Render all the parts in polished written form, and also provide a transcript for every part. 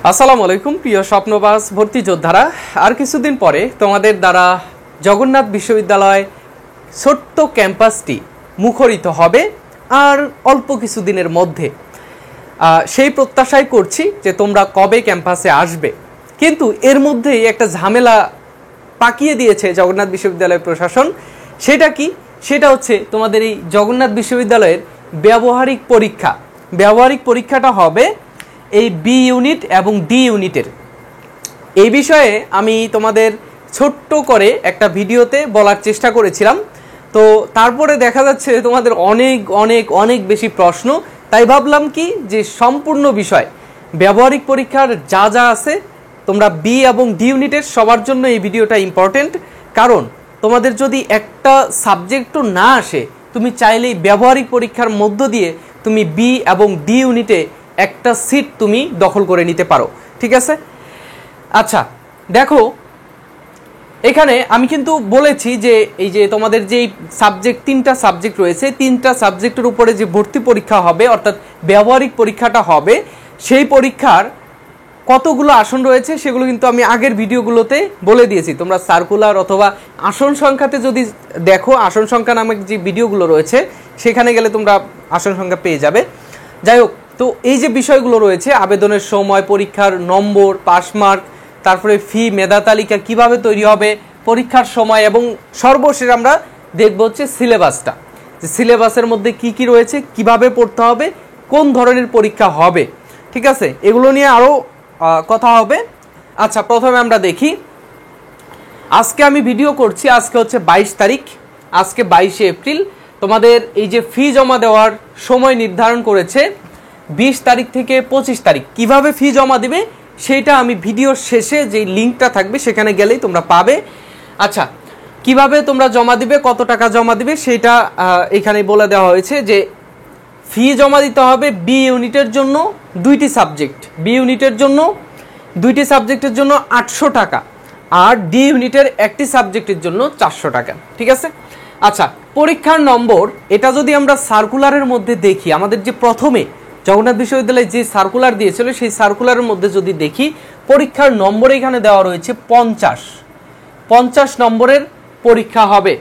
আসসালামু আলাইকুম প্রিয় স্বপ্নবাস ভর্তি যোদ্ধারা। আর কিছুদিন পরে তোমাদের দ্বারা জগন্নাথ বিশ্ববিদ্যালয় ছোট্ট ক্যাম্পাসটি মুখরিত হবে আর অল্প কিছুদিনের মধ্যে। সেই প্রত্যাশাই করছি যে তোমরা কবে ক্যাম্পাসে আসবে। কিন্তু এর মধ্যেই একটা ঝামেলা পাকিয়ে দিয়েছে জগন্নাথ বিশ্ববিদ্যালয় প্রশাসন। সেটা কি? সেটা হচ্ছে তোমাদের এই জগন্নাথ বিশ্ববিদ্যালয়ের ব্যবহারিক পরীক্ষা। ব্যবহারিক পরীক্ষাটা হবে এই বি ইউনিট এবং ডি ইউনিটের। এই বিষয়ে আমি তোমাদের ছোট্ট করে একটা ভিডিওতে বলার চেষ্টা করেছিলাম। তো তারপরে দেখা যাচ্ছে তোমাদের অনেক অনেক অনেক বেশি প্রশ্ন, তাই ভাবলাম কি যে সম্পূর্ণ বিষয় ব্যবহারিক পরীক্ষার যা যা আছে তোমরা বি এবং ডি ইউনিটের সবার জন্য এই ভিডিওটা ইম্পর্টেন্ট। কারণ তোমাদের যদি একটা সাবজেক্টও না আসে, তুমি চাইলেই ব্যবহারিক পরীক্ষার মধ্য দিয়ে তুমি বি এবং ডি ইউনিটে একটা সিট তুমি দখল করে নিতে পারো। ঠিক আছে? আচ্ছা দেখো, এখানে আমি কিন্তু বলেছি যে এই যে তোমাদের যেই সাবজেক্ট, তিনটা সাবজেক্ট রয়েছে, তিনটা সাবজেক্টের উপরে যে ভর্তি পরীক্ষা হবে অর্থাৎ ব্যবহারিক পরীক্ষাটা হবে, সেই পরীক্ষার কতগুলো আসন রয়েছে সেগুলো কিন্তু আমি আগের ভিডিওগুলোতে বলে দিয়েছি। তোমরা সার্কুলার অথবা আসন সংখ্যাতে যদি দেখো, আসন সংখ্যা নামক যে ভিডিওগুলো রয়েছে সেখানে গেলে তোমরা আসন সংখ্যা পেয়ে যাবে। যাই হোক, তো এই যে বিষয়গুলো রয়েছে, আবেদনের সময়, পরীক্ষার নম্বর, পাস মার্ক, তারপরে ফি, মেধা তালিকা কিভাবে তৈরি হবে, পরীক্ষার সময়, এবং সর্বশেষ আমরা দেখব হচ্ছে সিলেবাসটা, যে সিলেবাসের মধ্যে কি কি রয়েছে, কিভাবে পড়তে হবে, কোন ধরনের পরীক্ষা হবে। ঠিক আছে? এগুলো নিয়ে আরও কথা হবে। আচ্ছা, প্রথমে আমরা দেখি, আজকে আমি ভিডিও করছি, আজকে হচ্ছে 22 তারিখ, আজকে 22শে এপ্রিল। তোমাদের এই যে ফি জমা দেওয়ার সময় নির্ধারণ করেছে 20 তারিখ থেকে 25 তারিখ। কিভাবে ফি জমা দিবে সেটা আমি ভিডিওর শেষে যে লিঙ্কটা থাকবে সেখানে গেলেই তোমরা পাবে। আচ্ছা, কিভাবে তোমরা জমা দিবে, কত টাকা জমা দিবে সেটা এখানে বলে দেওয়া হয়েছে যে ফি জমা দিতে হবে বি ইউনিটের জন্য 2টি সাবজেক্ট, বি ইউনিটের জন্য 2টি সাবজেক্টের জন্য 800 টাকা, আর ডি ইউনিটের একটি সাবজেক্টের জন্য 400 টাকা। ঠিক আছে? আচ্ছা, পরীক্ষার নম্বর, এটা যদি আমরা সার্কুলারের মধ্যে দেখি, আমাদের যে প্রথমে জগন্নাথ বিশ্ববিদ্যালয়ে যে সার্কুলার দিয়েছিল সেই সার্কুলারের মধ্যে যদি দেখি, পরীক্ষার নম্বর এখানে দেওয়া রয়েছে 50 নম্বরের পরীক্ষা হবে।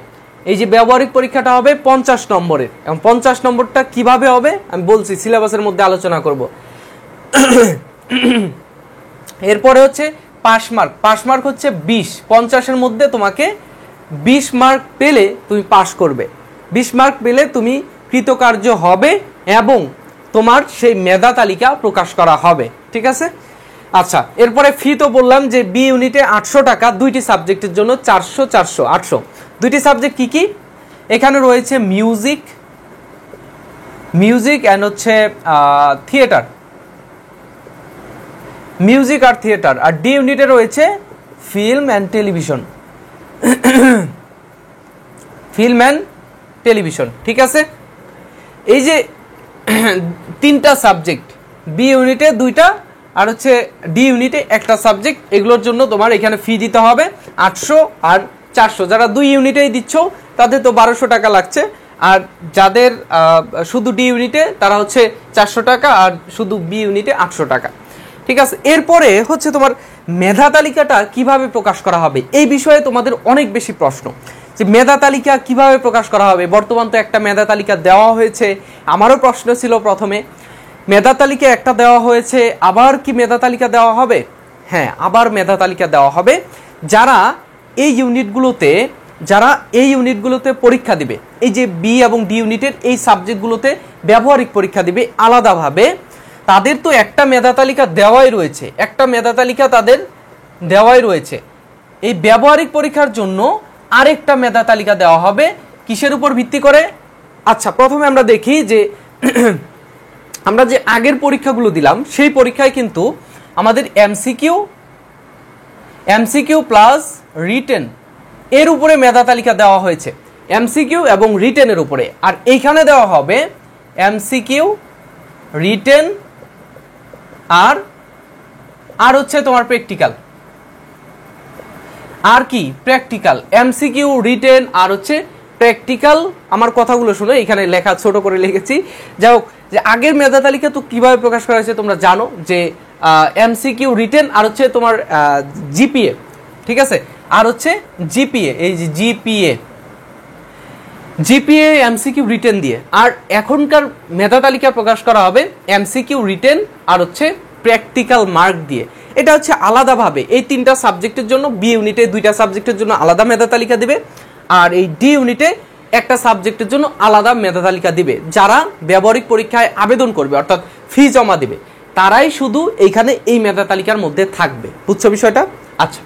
এই যে ব্যবহারিক পরীক্ষাটা হবে 50 নম্বরের, এবং 50 নম্বরটা কিভাবে হবে আমি বলছি, সিলেবাসের মধ্যে আলোচনা করব। এরপরে হচ্ছে পাস মার্ক। পাস মার্ক হচ্ছে 20, 50-এর মধ্যে তোমাকে 20 মার্ক পেলে তুমি পাস করবে। 20 মার্ক পেলে তুমি কৃতকার্য হবে এবং তোমার সেই মেধা তালিকা প্রকাশ করা হবে। ঠিক আছে? আচ্ছা, এরপরে ফি তো বললাম যে বি ইউনিটে 800 টাকা, 2টি সাবজেক্টের জন্য 400 400 800। 2টি সাবজেক্ট কি কি? এখানে রয়েছে মিউজিক অ্যান্ড হচ্ছে থিয়েটার, মিউজিক আর থিয়েটার। আর ডি ইউনিটে রয়েছে film and television, film and television. ঠিক আছে? এই যে 3টা সাবজেক্ট, বি ইউনিটে 2টা আর হচ্ছে ডি ইউনিটে একটা সাবজেক্ট, এগুলোর জন্য তোমার এখানে ফি দিতে হবে 800 আর 400। যারা 2 ইউনিটেই দিচ্ছ তাদের তো 1200 টাকা লাগছে, আর যাদের শুধু ডি ইউনিটে তারা হচ্ছে 400 টাকা, আর শুধু বি ইউনিটে 800 টাকা। ঠিক আছে? এরপরে হচ্ছে তোমার মেধা তালিকাটা কিভাবে প্রকাশ করা হবে, এই বিষয়ে তোমাদের অনেক বেশি প্রশ্ন, যে মেধা তালিকা কিভাবে প্রকাশ করা হবে। বর্তমান তো একটা মেধা তালিকা দেওয়া হয়েছে, আমারও প্রশ্ন ছিল প্রথমে, মেধা তালিকা একটা দেওয়া হয়েছে, আবার কি মেধা তালিকা দেওয়া হবে? হ্যাঁ, আবার মেধা তালিকা দেওয়া হবে। যারা এই ইউনিটগুলোতে পরীক্ষা দিবে, এই যে বি এবং ডি ইউনিটের এই সাবজেক্টগুলোতে ব্যবহারিক পরীক্ষা দিবে আলাদাভাবে, তাদের তো একটা মেধা তালিকা দেওয়াই রয়েছে, একটা মেধা তালিকা তাদের দেওয়াই রয়েছে। এই ব্যবহারিক পরীক্ষার জন্য আরেকটা মেধা তালিকা দেওয়া হবে। কিসের উপর ভিত্তি করে? আচ্ছা, প্রথমে আমরা দেখি যে আমরা যে আগের পরীক্ষাগুলো দিলাম সেই পরীক্ষায় কিন্তু আমাদের এমসিকিউ প্লাস রিটেন এর উপরে মেধা তালিকা দেওয়া হয়েছে, এমসিকিউ এবং রিটেনের উপরে। আর এইখানে দেওয়া হবে এমসিকিউ, রিটেন আর হচ্ছে তোমার প্র্যাকটিক্যাল। আর কি? প্র্যাকটিক্যাল, এমসিকিউ, রিটেন আর হচ্ছে প্র্যাকটিক্যাল। আমার কথাগুলো শুনো, এখানে লেখা ছোট করে লিখেছি। যাই হোক, যে আগের মেধা তালিকা তো কিভাবে প্রকাশ করা হয়েছে তোমরা জানো, যে এমসিকিউ রিটেন, আর হচ্ছে তোমার জিপিএ, ঠিক আছে, আর হচ্ছে জিপিএ, এই যে জিপিএ এমসিকিউ রিটেন দিয়ে। আর এখনকার মেধা তালিকা প্রকাশ করা হবে এমসিকিউ রিটেন আর হচ্ছে প্র্যাকটিক্যাল মার্ক দিয়ে। এটা হচ্ছে আলাদাভাবে এই 3টা সাবজেক্টের জন্য, বি ইউনিটে 2টা সাবজেক্টের জন্য আলাদা মেধা তালিকা দিবে, আর এই ডি ইউনিটে একটা সাবজেক্টের জন্য আলাদা মেধা তালিকা দিবে। যারা ব্যবহারিক পরীক্ষায় আবেদন করবে অর্থাৎ ফি জমা দিবে তারাই শুধু এইখানে এই মেধা তালিকার মধ্যে থাকবে। বুঝছো বিষয়টা? আচ্ছা,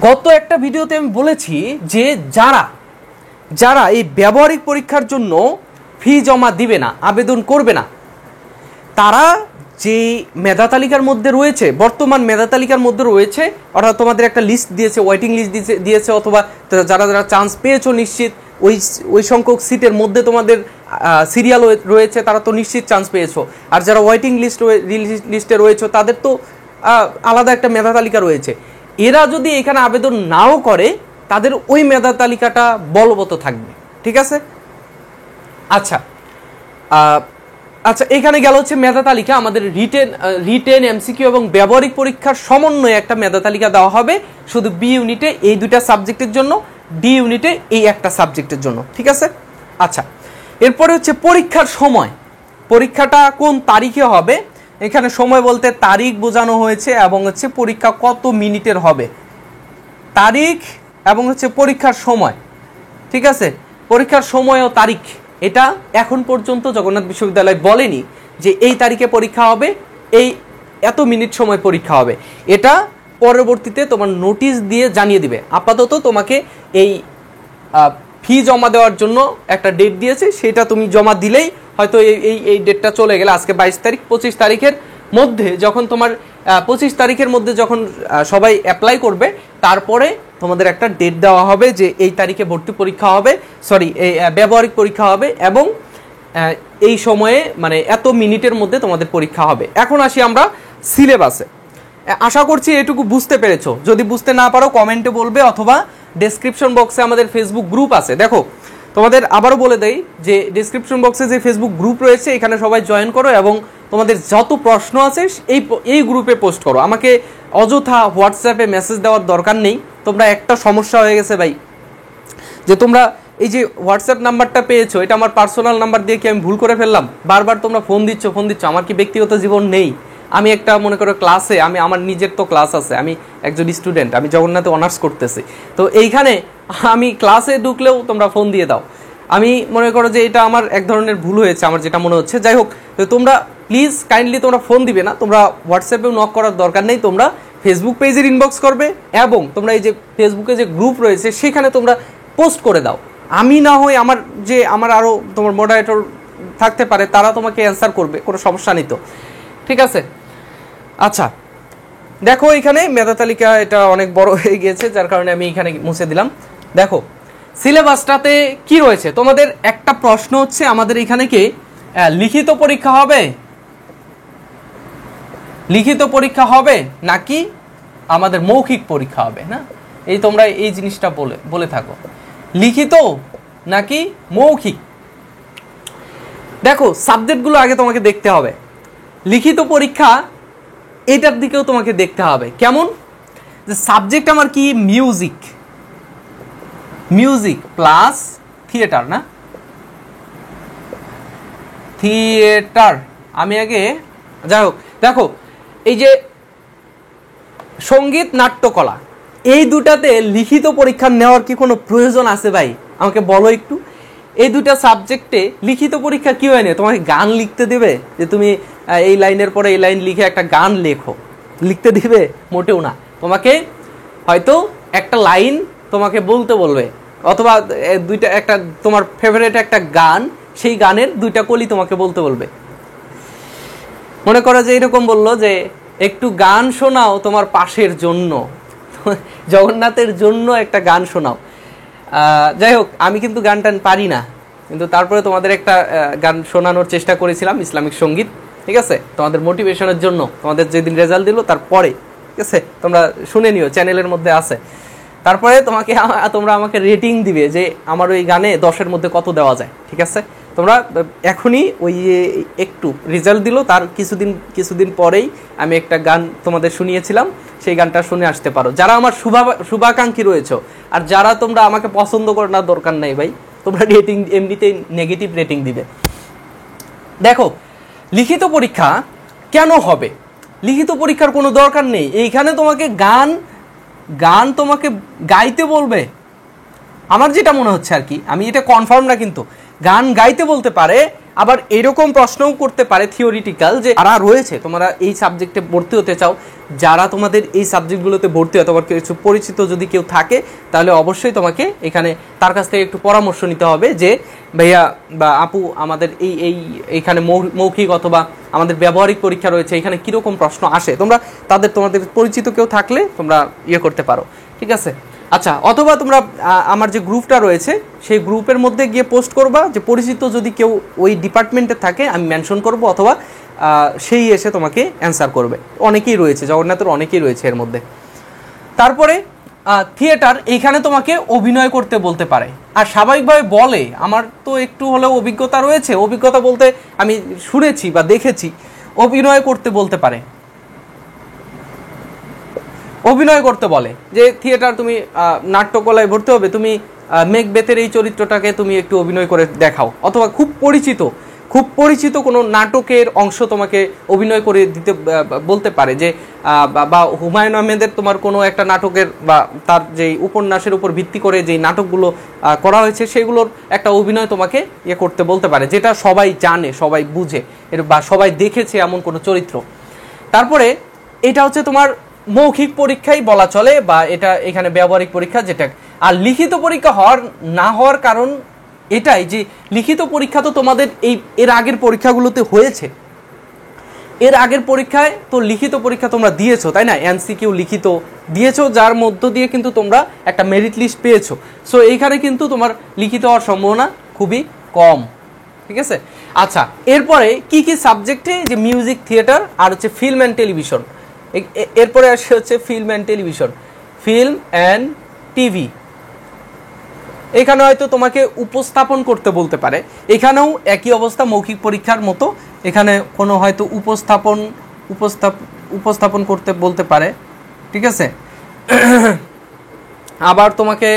গত একটা ভিডিওতে আমি বলেছি যে যারা এই ব্যবহারিক পরীক্ষার জন্য ফি জমা দিবে না, আবেদন করবে না, তারা যে মেধা তালিকার মধ্যে রয়েছে, বর্তমান মেধা তালিকার মধ্যে রয়েছে, অর্থাৎ তোমাদের একটা লিস্ট দিয়েছে, ওয়েটিং লিস্ট দিয়েছে, অথবা যারা যারা চান্স পেয়েছো নিশ্চিত ওই সংখ্যক সিটের মধ্যে তোমাদের সিরিয়াল রয়েছে, তারা তো নিশ্চিত চান্স পেয়েছো। আর যারা ওয়েটিং লিস্টে রয়েছে তাদের তো আলাদা একটা মেধা তালিকা রয়েছে। এরা যদি এখানে আবেদন নাও করে তাদের ওই মেধা তালিকাটা বলবৎ থাকবে, ঠিক আছে? আচ্ছা আচ্ছা, এখানে গেল হচ্ছে মেধা তালিকা। আমাদের রিটেন এমসিকিউ এবং ব্যবহারিক পরীক্ষার সমন্বয়ে একটা মেধা তালিকা দেওয়া হবে শুধু বি ইউনিটে এই 2টা সাবজেক্টের জন্য, ডি ইউনিটে এই একটা সাবজেক্টের জন্য, ঠিক আছে? আচ্ছা, এরপরে হচ্ছে পরীক্ষার সময়। পরীক্ষাটা কোন তারিখে হবে, এখানে সময় বলতে তারিখ বোঝানো হয়েছে এবং হচ্ছে পরীক্ষা কত মিনিটের হবে, তারিখ এবং হচ্ছে পরীক্ষার সময়, ঠিক আছে? পরীক্ষার সময় ও তারিখ এটা এখন পর্যন্ত জগন্নাথ বিশ্ববিদ্যালয় বলেনি যে এই তারিখে পরীক্ষা হবে, এই এত মিনিট সময় পরীক্ষা হবে। এটা পরবর্তীতে তোমার নোটিশ দিয়ে জানিয়ে দিবে। আপাতত তোমাকে এই ফি জমা দেওয়ার জন্য একটা ডেট দিয়েছে, সেটা তুমি জমা দিলেই হয়তো এই ডেটটা চলে গেলে, আজকে 22 তারিখ, 25 তারিখের মধ্যে যখন তোমার 25 তারিখের মধ্যে যখন সবাই অ্যাপ্লাই করবে, তারপরে তোমাদের একটা ডেট দেওয়া হবে যে এই তারিখে ভর্তি পরীক্ষা হবে, এই ব্যবহারিক পরীক্ষা হবে এবং এই সময়ে মানে এত মিনিটের মধ্যে তোমাদের পরীক্ষা হবে। এখন আসি আমরা সিলেবাসে। আশা করছি এটুকু বুঝতে পেরেছো। যদি বুঝতে না পারো কমেন্টে বলবে, অথবা ডেসক্রিপশন বক্সে আমাদের ফেসবুক গ্রুপ আছে। দেখো, তোমাদের আবারও বলে দেই যে ডেসক্রিপশন বক্সে যে ফেসবুক গ্রুপ রয়েছে এখানে সবাই জয়েন করো এবং তোমাদের যত প্রশ্ন আছে এই গ্রুপে পোস্ট করো। আমাকে অযথা হোয়াটসঅ্যাপে মেসেজ দেওয়ার দরকার নেই। তোমরা একটা সমস্যা হয়ে গেছে ভাই, যে তোমরা এই যে হোয়াটসঅ্যাপ নাম্বারটা পেয়েছো, এটা আমার পার্সোনাল নাম্বার দিয়ে কি আমি ভুল করে ফেললাম? বারবার তোমরা ফোন দিচ্ছ। আমার কি ব্যক্তিগত জীবন নেই? আমি একটা মনে করো ক্লাসে, আমার নিজের তো ক্লাস আছে, আমি একজন স্টুডেন্ট, আমি জগন্নাথে অনার্স করতেছি। তো এইখানে আমি ক্লাসে ঢুকলেও তোমরা ফোন দিয়ে দাও। আমি মনে করো যে এটা আমার এক ধরনের ভুল হয়েছে, আমার যেটা মনে হচ্ছে। যাই হোক, তো তোমরা প্লিজ কাইন্ডলি তোমরা ফোন দিবে না, তোমরা হোয়াটসঅ্যাপেও নক করার দরকার নেই, তোমরা ফেসবুক পেজের ইনবক্স করবে এবং তোমরা এই যে ফেসবুকে যে গ্রুপ রয়েছে সেখানে তোমরা পোস্ট করে দাও। আমি না হয় আমার আরও তোমার মডারেটর থাকতে পারে, তারা তোমাকে অ্যান্সার করবে, কোনো সমস্যা নেই তো, ঠিক আছে? আচ্ছা, দেখো এখানে মেধা তালিকা এটা অনেক বড় হয়ে গিয়েছে, যার কারণে আমি এখানে মুছে দিলাম। দেখো সিলেবাসটাতে কি রয়েছে। তোমাদের একটা প্রশ্ন হচ্ছে, আমাদের এখানে কি লিখিত পরীক্ষা হবে? লিখিত পরীক্ষা হবে নাকি আমাদের মৌখিক পরীক্ষা হবে? না, এই তোমরা এই জিনিসটা বলে থাকো, লিখিত নাকি মৌখিক। দেখো সাবজেক্টগুলো আগে তোমাকে দেখতে হবে। লিখিত পরীক্ষা এটার দিকেও তোমাকে দেখতে হবে। কেমন? যে সাবজেক্ট আমার কি, মিউজিক প্লাস থিয়েটার, না থিয়েটার। আমি আগে, যাই হোক, দেখো এই যে সঙ্গীত নাট্যকলা, এই দুটাতে লিখিত পরীক্ষা নেওয়ার কি কোনো প্রয়োজন আছে ভাই? আমাকে বলো একটু। এই দুটা সাবজেক্টে লিখিত পরীক্ষা কি হয় না? তোমাকে গান লিখতে দেবে যে তুমি এই লাইনের পরে এই লাইন লিখে একটা গান লিখতে দিবে? মোটেও না। তোমাকে হয়তো একটা লাইন তোমাকে বলতে বলবে, অথবা একটা তোমার ফেভারিট একটা গান, সেই গানের 2টা কলি তোমাকে বলতে বলবে। মনে করো যে এরকম বললো যে একটু গান শোনাও তোমার পাশের জন্য, জগন্নাথের জন্য একটা গান শোনাও। যাই হোক, আমি কিন্তু গান টান পারি না, কিন্তু তারপরে তোমাদের একটা গান শোনানোর চেষ্টা করেছিলাম, ইসলামিক সঙ্গীত, ঠিক আছে? তোমাদের মোটিভেশনের জন্য, তোমাদের যেদিন রেজাল্ট দিল তারপরে, ঠিক আছে? তোমরা শুনে নিও, চ্যানেলের মধ্যে আছে। তারপরে তোমরা আমাকে রেটিং দিবে যে আমার ওই গানে 10-এর মধ্যে কত দেওয়া যায়, ঠিক আছে? তোমরা এখনই ওই একটু রেজাল্ট দিল, তার কিছুদিন পরেই আমি একটা গান তোমাদের শুনিয়েছিলাম, সেই গানটা শুনে আসতে পারো যারা আমার শুভাকাঙ্ক্ষী রয়েছে। আর যারা তোমরা আমাকে পছন্দ করো না, দরকার নেই ভাই, তোমরা রেটিং এমনিতেই নেগেটিভ রেটিং দিবে। দেখো, লিখিত পরীক্ষা কেন হবে? লিখিত পরীক্ষার কোনো দরকার নেই। এইখানে তোমাকে গান তোমাকে গাইতে বলবে, আমার যেটা মনে হচ্ছে আর কি, আমি এটা কনফার্ম না, কিন্তু গান গাইতে বলতে পারে। আবার এরকম প্রশ্নও করতে পারে থিওরিটিক্যাল, যে যারা রয়েছে তোমরা এই সাবজেক্টে ভর্তি হতে চাও, যারা তোমাদের এই সাবজেক্টগুলোতে ভর্তি হয়, তোমার কিছু পরিচিত যদি কেউ থাকে, তাহলে অবশ্যই তোমাকে এখানে তার কাছ থেকে একটু পরামর্শ নিতে হবে যে ভাইয়া বা আপু, আমাদের এইখানে মৌখিক অথবা আমাদের ব্যবহারিক পরীক্ষা রয়েছে, এখানে কীরকম প্রশ্ন আসে। তোমরা তোমাদের পরিচিত কেউ থাকলে তোমরা করতে পারো, ঠিক আছে? আচ্ছা, অথবা তোমরা আমার যে গ্রুপটা রয়েছে সেই গ্রুপের মধ্যে গিয়ে পোস্ট করবা, যে পরিচিত যদি কেউ ওই ডিপার্টমেন্টে থাকে আমি মেনশন করব, অথবা সেই এসে তোমাকে অ্যান্সার করবে। অনেকেই রয়েছে, জগন্নাথের অনেকেই রয়েছে এর মধ্যে। তারপরে থিয়েটার, এইখানে তোমাকে অভিনয় করতে বলতে পারে। আর স্বাভাবিকভাবে বলে, আমার তো একটু হলেও অভিজ্ঞতা রয়েছে, অভিজ্ঞতা বলতে আমি শুনেছি বা দেখেছি, অভিনয় করতে বলতে পারে, অভিনয় করতে বলে যে থিয়েটার তুমি নাট্যকলায় ভর্তি হবে, তুমি মেঘবেতের এই চরিত্রটাকে তুমি একটু অভিনয় করে দেখাও, অথবা খুব পরিচিত কোনো নাটকের অংশ তোমাকে অভিনয় করে দিতে বলতে পারে, যে বা হুমায়ুন আহমেদের তোমার কোনো একটা নাটকের বা তার যেই উপন্যাসের উপর ভিত্তি করে যেই নাটকগুলো করা হয়েছে সেগুলোর একটা অভিনয় তোমাকে করতে বলতে পারে, যেটা সবাই জানে, সবাই বুঝে বা সবাই দেখেছে এমন কোনো চরিত্র। তারপরে এটা হচ্ছে তোমার মৌখিক পরীক্ষাই বলা চলে, বা এটা এখানে ব্যবহারিক পরীক্ষা যেটা। আর লিখিত পরীক্ষা না হওয়ার কারণ এটাই যে লিখিত পরীক্ষা তো তোমাদের এর আগের পরীক্ষাগুলোতে হয়েছে, এর আগের পরীক্ষায় তো লিখিত পরীক্ষা তোমরা দিয়েছো, তাই না? এমসিকিউ লিখিত দিয়েছো, যার মধ্য দিয়ে কিন্তু তোমরা একটা মেরিট লিস্ট পেয়েছো। সো এইখানে কিন্তু তোমার লিখিত হওয়ার সম্ভাবনা খুবই কম, ঠিক আছে? আচ্ছা, এরপরে কি কি সাবজেক্টে, যে মিউজিক, থিয়েটার আর হচ্ছে ফিল্ম অ্যান্ড টেলিভিশন। এরপরে আসে হচ্ছে film and television, film and TV. এখানে হয়তো তোমাকে উপস্থাপন করতে বলতে পারে, এখানেও একই অবস্থা মৌখিক পরীক্ষার মতো, এখানে কোনো হয়তো উপস্থাপন করতে বলতে পারে, ঠিক আছে? আবার তোমাকে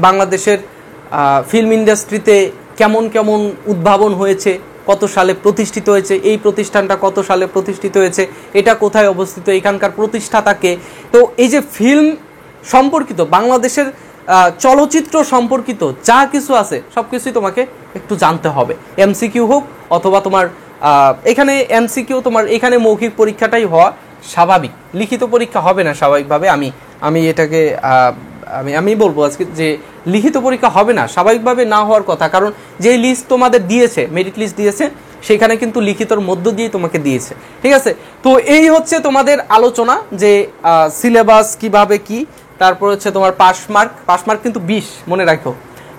বাংলাদেশের ফিল্ম ইন্ডাস্ট্রিতে কেমন কেমন উদ্ভাবন হয়েছে, কত সালে প্রতিষ্ঠিত হয়েছে, এই প্রতিষ্ঠানটা কত সালে প্রতিষ্ঠিত হয়েছে, এটা কোথায় অবস্থিত, এখানকার প্রতিষ্ঠাতাকে। তো এই যে ফিল্ম সম্পর্কিত, বাংলাদেশের চলচ্চিত্র সম্পর্কিত যা কিছু আছে সব কিছুই তোমাকে একটু জানতে হবে, এমসিকিউ হোক অথবা তোমার এখানে এমসিকিউ, তোমার এখানে মৌখিক পরীক্ষাটাই হওয়া স্বাভাবিক, লিখিত পরীক্ষা হবে না স্বাভাবিকভাবে। আমি এটাকে আমি বলবো আজকে যে লিখিত পরীক্ষা হবে না, স্বাভাবিকভাবে না হওয়ার কথা, কারণ যে লিস্ট তোমাদের দিয়েছে, মেরিট লিস্ট দিয়েছে, সেখানে কিন্তু লিখিতর মধ্য দিয়ে তোমাকে দিয়েছে, ঠিক আছে? তো এই হচ্ছে তোমাদের আলোচনা, যে সিলেবাস কিভাবে কি। তারপর হচ্ছে তোমার পাস মার্ক কিন্তু 20, মনে রাখো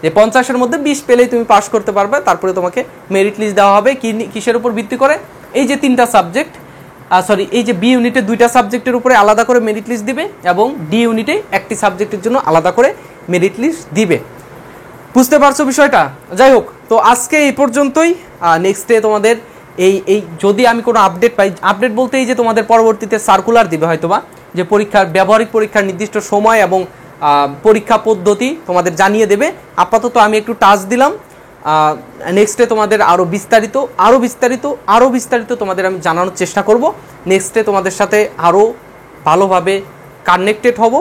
যে 50-এর মধ্যে 20 পেলেই তুমি পাস করতে পারবে। তারপরে তোমাকে মেরিট লিস্ট দেওয়া হবে কিসের উপর ভিত্তি করে? এই যে 3টা সাবজেক্ট, এই যে বি ইউনিটে 2টা সাবজেক্টের উপরে আলাদা করে মেরিট লিস্ট দিবে, এবং ডি ইউনিটে একটি সাবজেক্টের জন্য আলাদা করে মেরিট লিস্ট দিবে। বুঝতে পারছো বিষয়টা? যাই হোক, তো আজকে এই পর্যন্তই। নেক্সট ডে তোমাদের এই যদি আমি কোনো আপডেট পাই, আপডেট বলতে এই যে তোমাদের পরবর্তীতে সার্কুলার দিবে হয়তোবা, যে ব্যবহারিক পরীক্ষার নির্দিষ্ট সময় এবং পরীক্ষা পদ্ধতি তোমাদের জানিয়ে দেবে। আপাতত আমি একটু টাচ দিলাম, নেক্সটে তোমাদের আরও বিস্তারিত তোমাদের আমি জানানোর চেষ্টা করব। নেক্সটে তোমাদের সাথে আরও ভালোভাবে কানেক্টেড হব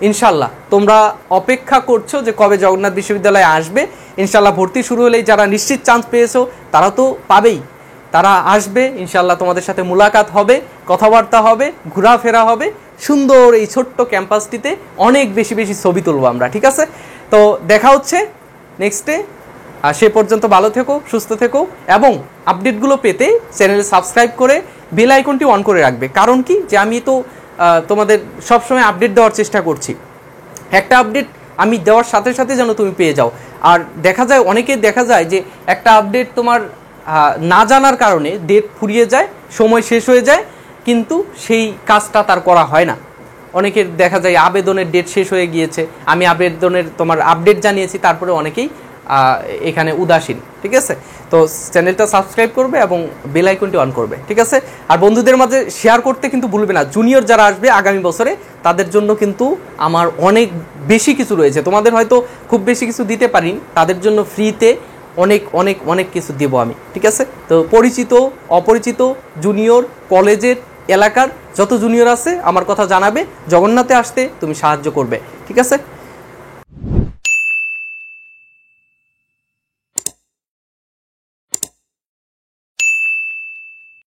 ইনশাল্লাহ। তোমরা অপেক্ষা করছো যে কবে জগন্নাথ বিশ্ববিদ্যালয়ে আসবে। ইনশাল্লাহ ভর্তি শুরু হলেই যারা নিশ্চিত চান্স পেয়েছো তারা তো পাবেই, তারা আসবে ইনশাল্লাহ, তোমাদের সাথে মুলাকাত হবে, কথাবার্তা হবে, ঘোরাফেরা হবে সুন্দর এই ছোট্ট ক্যাম্পাসটিতে। অনেক বেশি ছবি তুলবো আমরা, ঠিক আছে? তো দেখা হচ্ছে নেক্সটে। সে পর্যন্ত ভালো থেকো, সুস্থ থেকো, এবং আপডেটগুলো পেতে চ্যানেল সাবস্ক্রাইব করে বেল আইকনটি অন করে রাখবে। কারণ কি, যে আমি তো তোমাদের সবসময় আপডেট দেওয়ার চেষ্টা করছি, একটা আপডেট আমি দেওয়ার সাথে সাথে যেন তুমি পেয়ে যাও। আর দেখা যায় যে একটা আপডেট তোমার না জানার কারণে ডেট ফুরিয়ে যায়, সময় শেষ হয়ে যায়, কিন্তু সেই কাজটা তার করা হয় না। অনেকের দেখা যায় আবেদনের ডেট শেষ হয়ে গিয়েছে, আমি তোমার আপডেট জানিয়েছি, তারপরে অনেকেই এখানে উদাসীন, ঠিক আছে? তো চ্যানেলটা সাবস্ক্রাইব করবে এবং বেল আইকনটি অন করবে, ঠিক আছে? আর বন্ধুদের মাঝে শেয়ার করতে কিন্তু ভুলবে না। জুনিয়র যারা আসবে আগামী বছরে তাদের জন্য কিন্তু আমার অনেক বেশি কিছু রয়েছে। তোমাদের হয়তো খুব বেশি কিছু দিতে পারি, তাদের জন্য ফ্রিতে অনেক অনেক অনেক কিছু দেব আমি, ঠিক আছে? তো পরিচিত অপরিচিত জুনিয়র কলেজের এলাকার যত জুনিয়র আছে আমার কথা জানাবে, জগন্নাথে আসতে তুমি সাহায্য করবে, ঠিক আছে?